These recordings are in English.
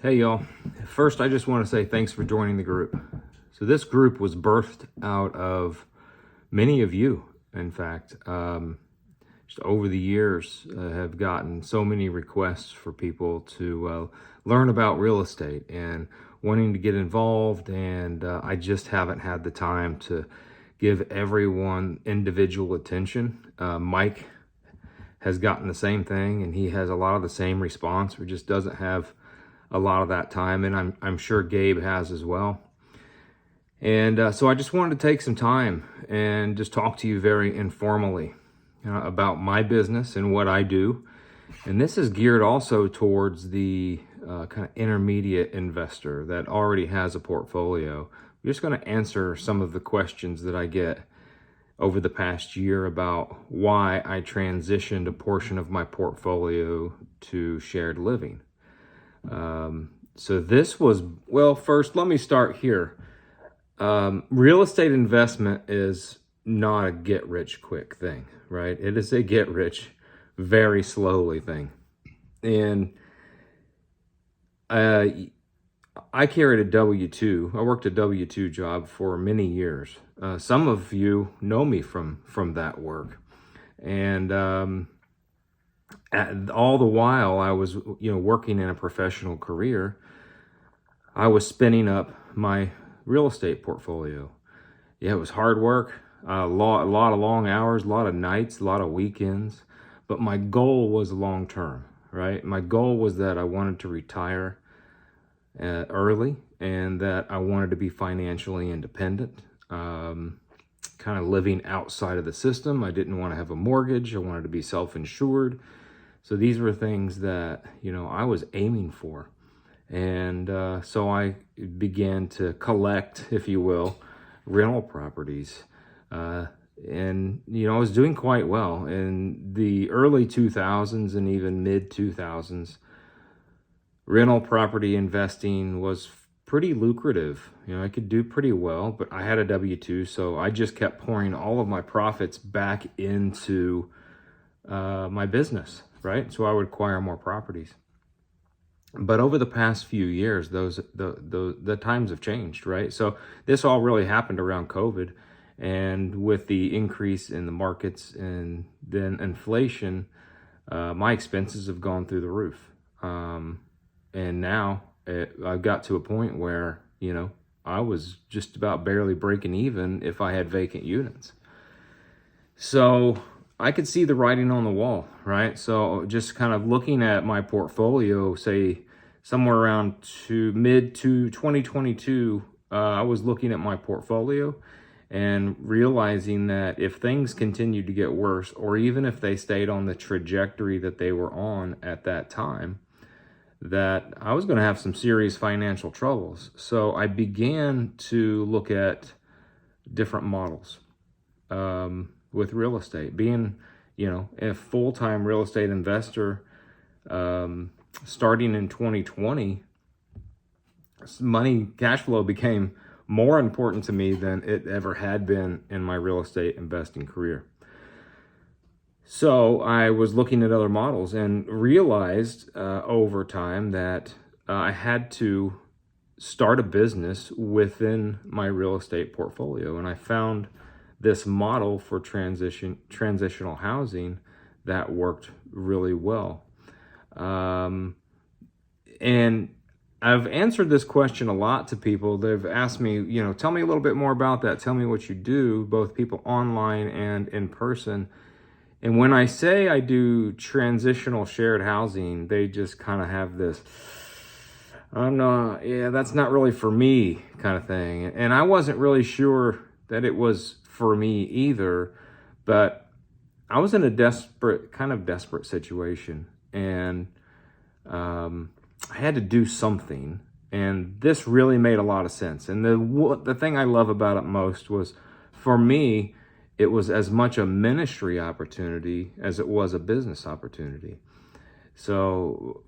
Hey y'all, first I just want to say thanks for joining the group. So this group was birthed out of many of you, in fact. Just over the years have gotten so many requests for people to learn about real estate and wanting to get involved, and I just haven't had the time to give everyone individual attention. Mike has gotten the same thing, and he has a lot of the same response. We just doesn't have a lot of that time, and I'm sure Gabe has as well. And so I just wanted to take some time and just talk to you very informally about my business and what I do. And this is geared also towards the kind of intermediate investor that already has a portfolio. I'm just going to answer some of the questions that I get over the past year about why I transitioned a portion of my portfolio to shared living. So this was, well, first, let me start here. Real estate investment is not a get rich quick thing, right? It is a get rich very slowly thing. And I carried a W-2. I worked a W-2 job for many years. Some of you know me from that work. And all the while I was, working in a professional career, I was spinning up my real estate portfolio. Yeah, it was hard work, a lot of long hours, a lot of nights, a lot of weekends. But my goal was long term, right? My goal was that I wanted to retire early, and that I wanted to be financially independent, kind of living outside of the system. I didn't want to have a mortgage. I wanted to be self-insured. So these were things that, I was aiming for. And so I began to collect, if you will, rental properties. And, I was doing quite well. In the early 2000s and even mid 2000s, rental property investing was pretty lucrative. I could do pretty well, but I had a W-2, so I just kept pouring all of my profits back into my business, right? So I would acquire more properties. But over the past few years, the times have changed, right? So this all really happened around COVID, and with the increase in the markets and then inflation, my expenses have gone through the roof. And now I've got to a point where, I was just about barely breaking even if I had vacant units. So I could see the writing on the wall, right? So just kind of looking at my portfolio, say somewhere around to mid to 2022, I was looking at my portfolio and realizing that if things continued to get worse, or even if they stayed on the trajectory that they were on at that time, that I was going to have some serious financial troubles. So I began to look at different models with real estate. Being, a full-time real estate investor, starting in 2020, cash flow became more important to me than it ever had been in my real estate investing career. So I was looking at other models and realized over time that I had to start a business within my real estate portfolio. And I found this model for transitional housing that worked really well. And I've answered this question a lot to people. They've asked me, tell me a little bit more about that. Tell me what you do, both people online and in person. And when I say I do transitional shared housing, they just kind of have this, that's not really for me kind of thing. And I wasn't really sure that it was for me either, but I was in a desperate situation, and I had to do something, and this really made a lot of sense. And the thing I love about it most was, for me, it was as much a ministry opportunity as it was a business opportunity. So,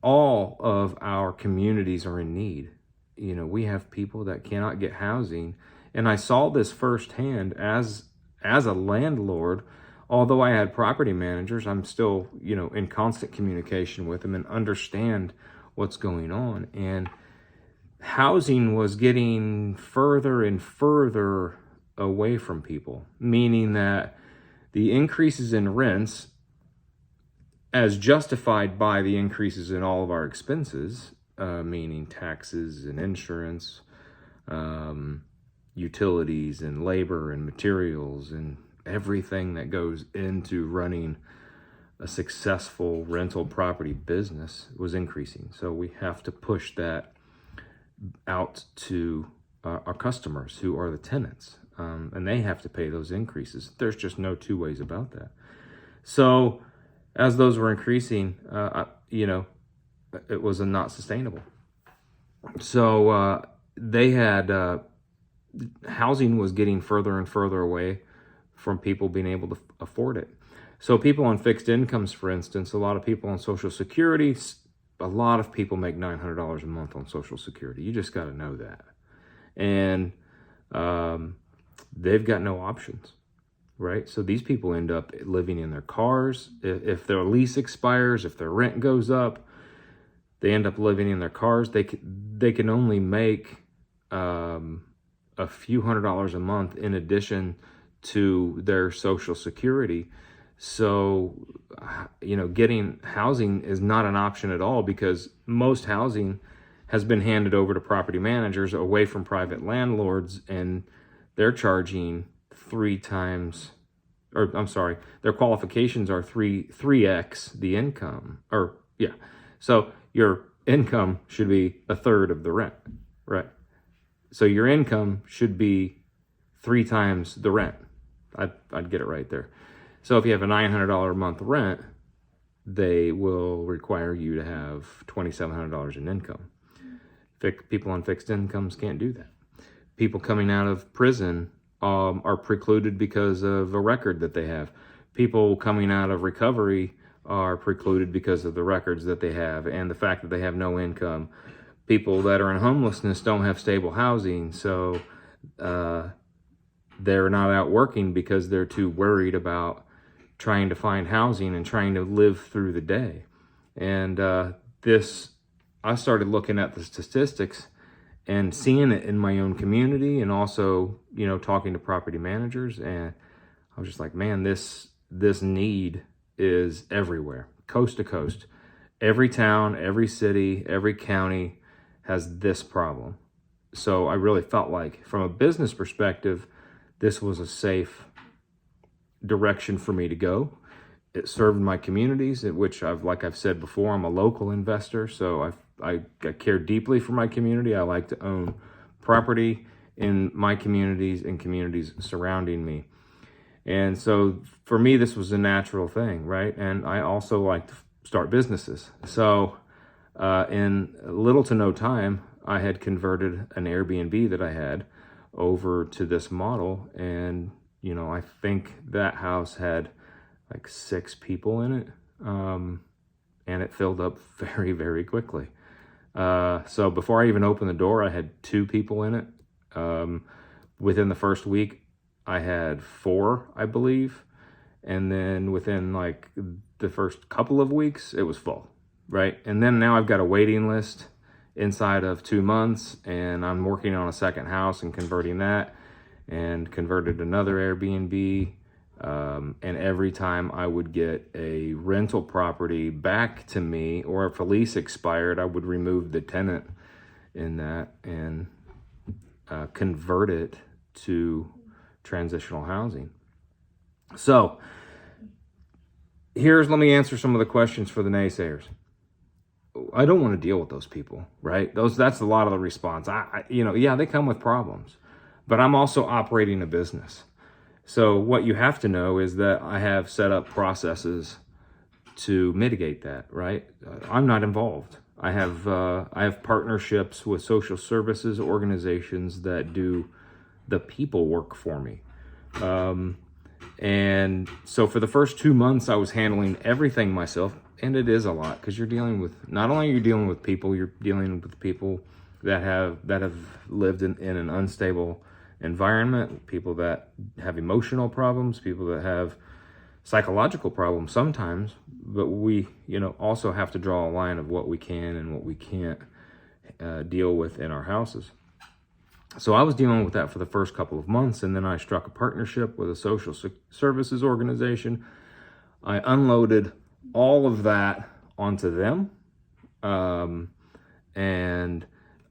all of our communities are in need. We have people that cannot get housing. And I saw this firsthand as a landlord. Although I had property managers, I'm still, in constant communication with them and understand what's going on. And housing was getting further and further away from people, meaning that the increases in rents, as justified by the increases in all of our expenses, meaning taxes and insurance, utilities and labor and materials and everything that goes into running a successful rental property business, was increasing. So we have to push that out to our customers, who are the tenants, and they have to pay those increases. There's just no two ways about that. So as those were increasing, it was not sustainable. So they had housing was getting further and further away from people being able to afford it. So people on fixed incomes, for instance, a lot of people on Social Security, a lot of people make $900 a month on Social Security. You just got to know that. And they've got no options, right? So these people end up living in their cars. If their lease expires, if their rent goes up, they end up living in their cars. They can only make a few $100s a month in addition to their Social Security. So, getting housing is not an option at all, because most housing has been handed over to property managers away from private landlords, and they're charging 3 times, or I'm sorry, their qualifications are 3x the income, So your income should be a third of the rent, right? So your income should be 3 times the rent. I'd get it right there. So if you have a $900 a month rent, they will require you to have $2,700 in income. People on fixed incomes can't do that. People coming out of prison are precluded because of a record that they have. People coming out of recovery are precluded because of the records that they have and the fact that they have no income. People that are in homelessness don't have stable housing, so they're not out working because they're too worried about trying to find housing and trying to live through the day. And I started looking at the statistics and seeing it in my own community, and also, talking to property managers. And I was just like, man, this need is everywhere, coast to coast. Every town, every city, every county has this problem. So I really felt like, from a business perspective, this was a safe direction for me to go. It served my communities, which like I've said before, I'm a local investor, so I care deeply for my community. I like to own property in my communities and communities surrounding me. And so for me, this was a natural thing, right? And I also like to start businesses. So in little to no time, I had converted an Airbnb that I had over to this model. And, I think that house had like 6 people in it. And it filled up very, very quickly. So before I even opened the door, I had 2 people in it. Within the first week, I had 4, I believe. And then within like the first couple of weeks, it was full, right? And then now I've got a waiting list inside of 2 months, and I'm working on a second house and converting that, and converted another Airbnb. And every time I would get a rental property back to me, or if a lease expired, I would remove the tenant in that and convert it to transitional housing. So let me answer some of the questions for the naysayers. I don't want to deal with those people, right? That's a lot of the response. They come with problems, but I'm also operating a business. So what you have to know is that I have set up processes to mitigate that, right? I'm not involved. I have partnerships with social services organizations that do the people work for me. And so for the first 2 months, I was handling everything myself. And it is a lot, because not only are you dealing with people, you're dealing with people that have lived in an unstable environment, people that have emotional problems, people that have psychological problem sometimes, but we, also have to draw a line of what we can and what we can't deal with in our houses. So I was dealing with that for the first couple of months, and then I struck a partnership with a social services organization. I unloaded all of that onto them, and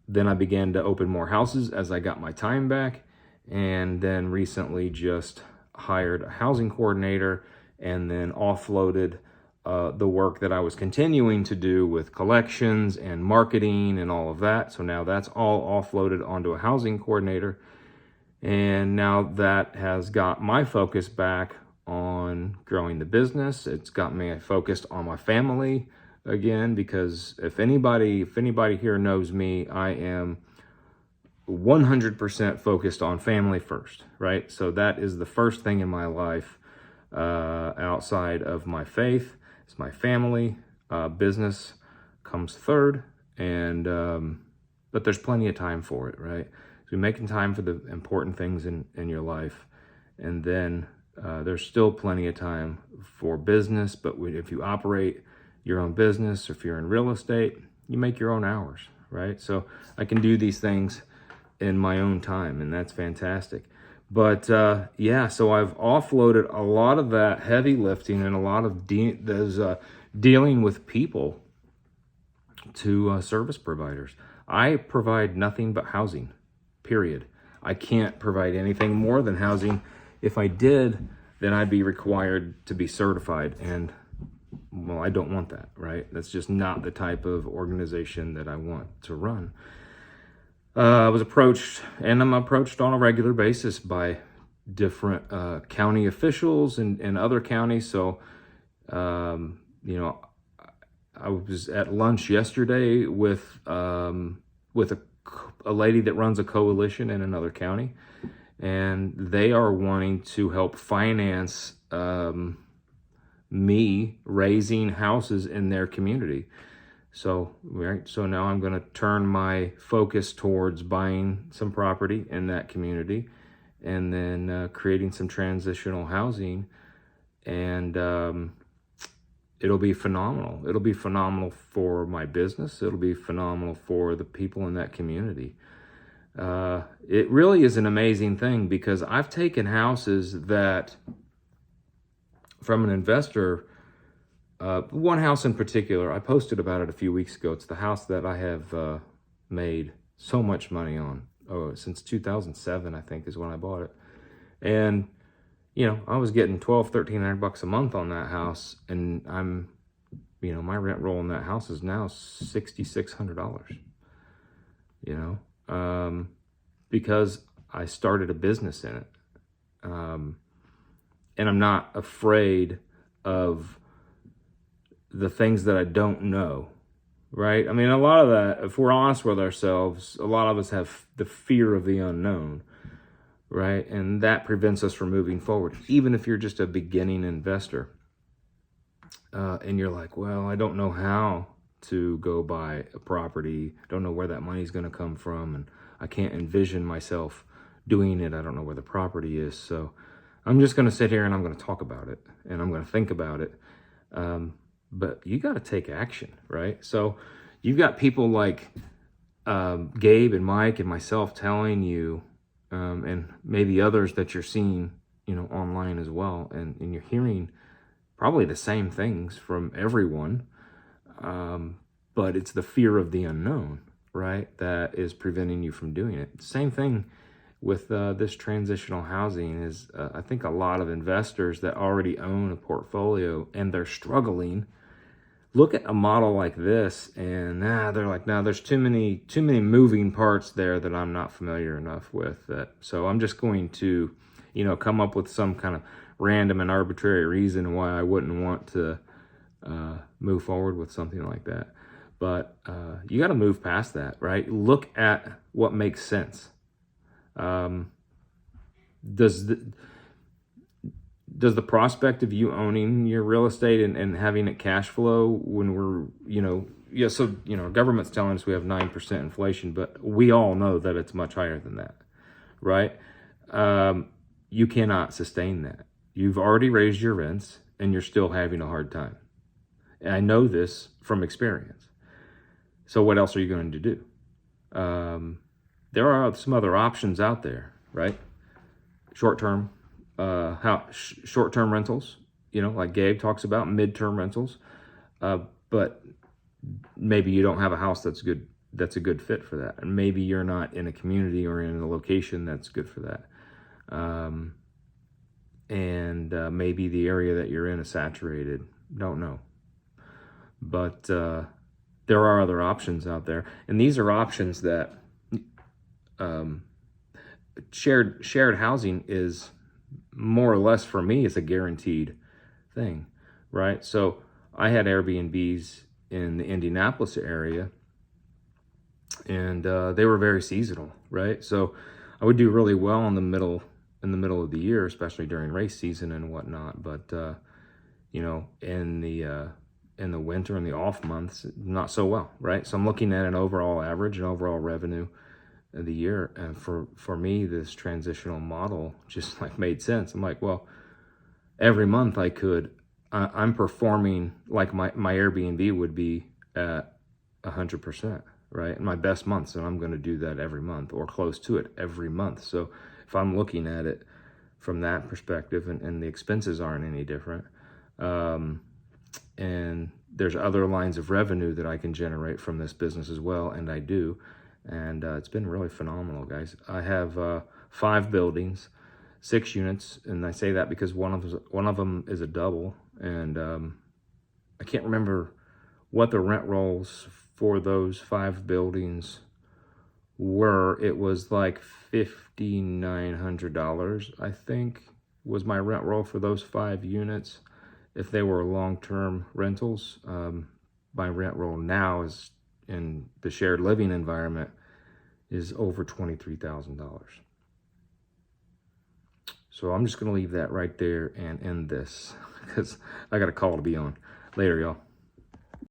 then I began to open more houses as I got my time back, and then recently just hired a housing coordinator, and then offloaded the work that I was continuing to do with collections and marketing and all of that. So now that's all offloaded onto a housing coordinator. And now that has got my focus back on growing the business. It's got me focused on my family again, because if anybody here knows me, I am 100% focused on family first, right? So that is the first thing in my life outside of my faith. It's my family. Business comes third, and but there's plenty of time for it, right? So you're making time for the important things in your life, and then there's still plenty of time for business. But if you operate your own business, or if you're in real estate, you make your own hours, right? So I can do these things in my own time, and that's fantastic. But yeah, so I've offloaded a lot of that heavy lifting and a lot of dealing with people to service providers. I provide nothing but housing, period. I can't provide anything more than housing. If I did, then I'd be required to be certified, and well, I don't want that, right? That's just not the type of organization that I want to run. I was approached, and I'm approached on a regular basis by different county officials and other counties. So, I was at lunch yesterday with a lady that runs a coalition in another county, and they are wanting to help finance me raising houses in their community. So now I'm going to turn my focus towards buying some property in that community, and then creating some transitional housing, and it'll be phenomenal. It'll be phenomenal for my business. It'll be phenomenal for the people in that community. It really is an amazing thing, because I've taken houses that, from an investor, one house in particular, I posted about it a few weeks ago. It's the house that I have made so much money on. Since 2007, I think, is when I bought it. And, I was getting $1,200-$1,300 a month on that house. And my rent roll in that house is now $6,600, because I started a business in it. And I'm not afraid of the things that I don't know, right? I mean, a lot of that, if we're honest with ourselves, a lot of us have the fear of the unknown, right? And that prevents us from moving forward. Even if you're just a beginning investor, and you're like, well, I don't know how to go buy a property. I don't know where that money's going to come from, and I can't envision myself doing it. I don't know where the property is. So I'm just going to sit here and I'm going to talk about it, and I'm going to think about it. But you got to take action, right? So you've got people like Gabe and Mike and myself telling you, and maybe others that you're seeing, online as well. And you're hearing probably the same things from everyone. But it's the fear of the unknown, right? That is preventing you from doing it. Same thing with this transitional housing is, I think a lot of investors that already own a portfolio and they're struggling look at a model like this, and they're like, there's too many moving parts there that I'm not familiar enough with. So I'm just going to, come up with some kind of random and arbitrary reason why I wouldn't want to move forward with something like that. But you got to move past that, right? Look at what makes sense. Does the prospect of you owning your real estate and having it cash flow when we're, government's telling us we have 9% inflation, but we all know that it's much higher than that, right? You cannot sustain that. You've already raised your rents and you're still having a hard time. And I know this from experience. So what else are you going to do? There are some other options out there, right? Short-term, short-term rentals, like Gabe talks about, mid-term rentals. But maybe you don't have a house that's a good fit for that. And maybe you're not in a community or in a location that's good for that. And maybe the area that you're in is saturated. Don't know. But there are other options out there. And these are options that shared housing is more or less, for me, it's a guaranteed thing, right? So I had Airbnbs in the Indianapolis area, and they were very seasonal, right? So I would do really well in the middle of the year, especially during race season and whatnot. But in the winter and the off months, not so well, right? So I'm looking at an overall average, an overall revenue of the year, and for me, this transitional model just like made sense. I'm like, well, every month I'm performing like my Airbnb would be at 100%, right? In my best months, and I'm going to do that every month or close to it every month. So if I'm looking at it from that perspective, and the expenses aren't any different, and there's other lines of revenue that I can generate from this business as well, and I do, and it's been really phenomenal, guys. I have 5 buildings, 6 units, and I say that because one of them is a double, and I can't remember what the rent rolls for those 5 buildings were. It was like $5,900, I think, was my rent roll for those 5 units. If they were long-term rentals, my rent roll now is in the shared living environment is over $23,000. So I'm just going to leave that right there and end this because I got a call to be on. Later, y'all.